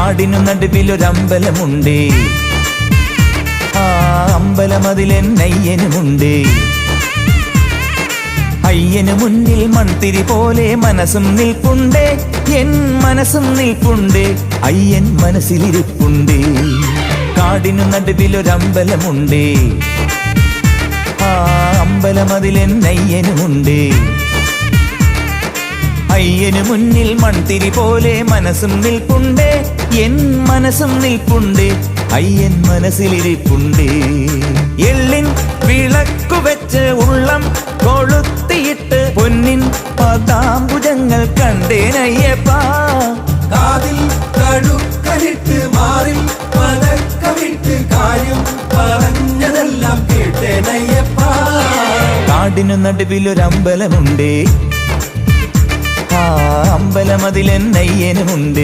കാടിനു നടുവിലൊരമ്പലമുണ്ട്, ആ അമ്പലമതിലെന്നയ്യനുമുണ്ട്. അയ്യനു മുന്നിൽ മൺതിരി പോലെ മനസ്സും നിൽപ്പുണ്ട്, എൻ മനസ്സും നിൽപ്പുണ്ട്, അയ്യൻ മനസ്സിലിരിപ്പുണ്ട്. കാടിനു നടുവിലൊരമ്പലമുണ്ട്, ആ അമ്പലമതിലെന്നയ്യനുമുണ്ട്. അയ്യനു മുന്നിൽ മൺതിരി പോലെ മനസ്സും നിൽപ്പുണ്ട്, എൻ മനസ്സും നിൽപ്പുണ്ട്, അയ്യൻ മനസ്സിലിരിപ്പുണ്ട്. എള്ളിൻ വിളക്കു വെച്ച് ഉള്ളം കൊളുത്തിയിട്ട് പൊന്നിൻ പതാംബുജങ്ങൾ കണ്ടേനയ്യപ്പ. കാതിൽ കടുക്കലിട്ട് മാറിൽ പതക്കമിട്ട് കാര്യം പറഞ്ഞതെല്ലാം കേട്ടേനയ്യപ്പ. കാടിനു നടുവിലൊരമ്പലമുണ്ട്, ആ അമ്പലമതിലെന്നയ്യനുമുണ്ട്.